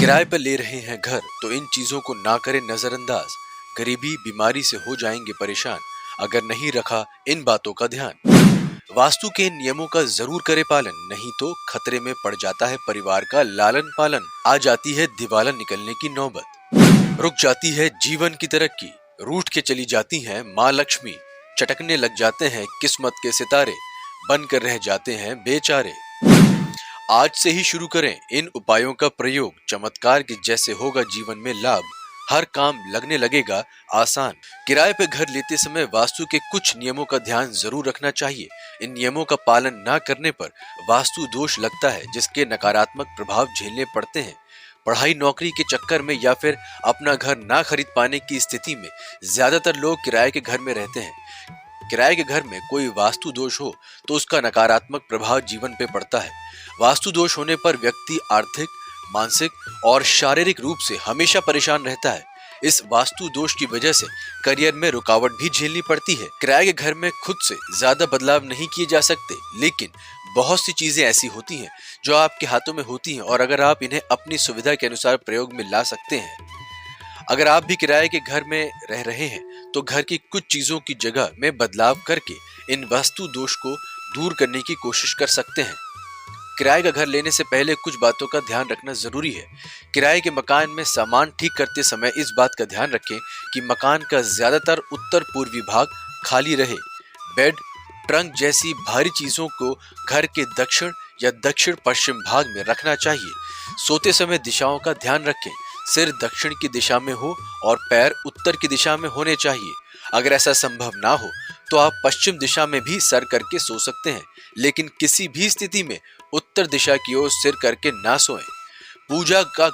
किराए पर ले रहे हैं घर तो इन चीजों को ना करें नजरअंदाज। गरीबी बीमारी से हो जाएंगे परेशान अगर नहीं रखा इन बातों का ध्यान। वास्तु के नियमों का जरूर करे पालन, नहीं तो खतरे में पड़ जाता है परिवार का लालन पालन। आ जाती है दिवालन निकलने की नौबत, रुक जाती है जीवन की तरक्की, रूठ के चली जाती हैं माँ लक्ष्मी। चटकने लग जाते हैं किस्मत के सितारे, बनकर रह जाते हैं बेचारे। आज से ही शुरू करें इन उपायों का प्रयोग, चमत्कार के जैसे होगा जीवन में लाभ। हर काम लगने लगेगा आसान। किराए पे घर लेते समय वास्तु के कुछ नियमों का ध्यान जरूर रखना चाहिए। इन नियमों का पालन न करने पर वास्तु दोष लगता है, जिसके नकारात्मक प्रभाव झेलने पड़ते हैं। पढ़ाई नौकरी के चक्कर में या फिर अपना घर ना खरीद पाने की स्थिति में ज्यादातर लोग किराए के घर में रहते हैं। किराए के घर में कोई वास्तु दोष हो तो उसका नकारात्मक प्रभाव जीवन पे पड़ता है। वास्तु दोष होने पर व्यक्ति आर्थिक, मानसिक और शारीरिक रूप से हमेशा परेशान रहता है। इस वास्तु दोष की वजह से करियर में रुकावट भी झेलनी पड़ती है। किराए के घर में खुद से ज्यादा बदलाव नहीं किए जा सकते, लेकिन बहुत सी चीजें ऐसी होती हैं जो आपके हाथों में होती हैं और अगर आप इन्हें अपनी सुविधा के अनुसार प्रयोग में ला सकते हैं। अगर आप भी किराए के घर में रह रहे हैं तो घर की कुछ चीजों की जगह में बदलाव करके इन वास्तु दोष को दूर करने की कोशिश कर सकते हैं। किराए का घर लेने से पहले कुछ बातों का ध्यान रखना जरूरी है। किराए के मकान में सामान ठीक करते समय इस बात का ध्यान रखें कि मकान का ज्यादातर उत्तर पूर्वी भाग खाली रहे। बेड, ट्रंक जैसी भारी चीजों को घर के दक्षिण या दक्षिण पश्चिम भाग में रखना चाहिए। सोते समय दिशाओं का ध्यान रखें। सिर दक्षिण की दिशा में हो और पैर उत्तर की दिशा में होने चाहिए। अगर ऐसा संभव ना हो तो आप पश्चिम दिशा में भी सर करके सो सकते हैं, लेकिन किसी भी स्थिति में उत्तर दिशा की ओर सिर करके ना सोएं। पूजा का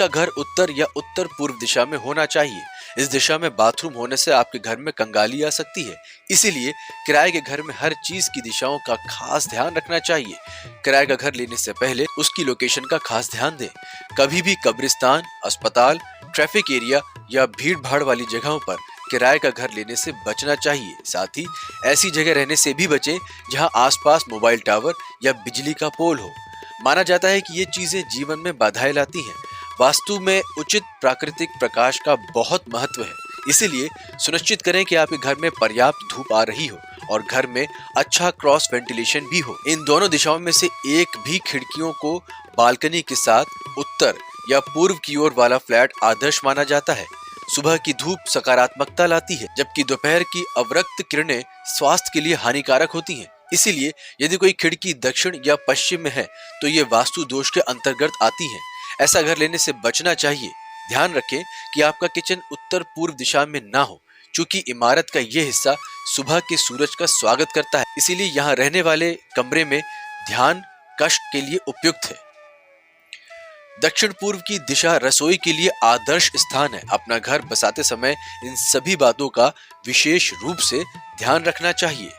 घर उत्तर या उत्तर पूर्व दिशा में होना चाहिए। इस दिशा में बाथरूम होने से आपके घर में कंगाली आ सकती है, इसीलिए किराए के घर में हर चीज की दिशाओं का खास ध्यान रखना चाहिए। किराए का घर लेने से पहले उसकी लोकेशन का खास ध्यान दें। कभी भी कब्रिस्तान, अस्पताल, ट्रैफिक एरिया या भीड़ भाड़ वाली जगहों पर किराए का घर लेने से बचना चाहिए। साथ ही ऐसी जगह रहने से भी बचें जहां आसपास मोबाइल टावर या बिजली का पोल हो। माना जाता है कि ये चीजें जीवन में बाधाएं लाती हैं। वास्तु में उचित प्राकृतिक प्रकाश का बहुत महत्व है, इसीलिए सुनिश्चित करें कि आपके घर में पर्याप्त धूप आ रही हो और घर में अच्छा क्रॉस वेंटिलेशन भी हो। इन दोनों दिशाओं में से एक भी खिड़कियों को बालकनी के साथ उत्तर या पूर्व की ओर वाला फ्लैट आदर्श माना जाता है। सुबह की धूप सकारात्मकता लाती है, जबकि दोपहर की अवरक्त किरणें स्वास्थ्य के लिए हानिकारक होती हैं। इसीलिए यदि कोई खिड़की दक्षिण या पश्चिम में है तो ये वास्तु दोष के अंतर्गत आती है। ऐसा घर लेने से बचना चाहिए। ध्यान रखें कि आपका किचन उत्तर पूर्व दिशा में ना हो, क्योंकि इमारत का यह हिस्सा सुबह के सूरज का स्वागत करता है। इसीलिए यहाँ रहने वाले कमरे में ध्यान कष्ट के लिए उपयुक्त है। दक्षिण पूर्व की दिशा रसोई के लिए आदर्श स्थान है। अपना घर बसाते समय इन सभी बातों का विशेष रूप से ध्यान रखना चाहिए।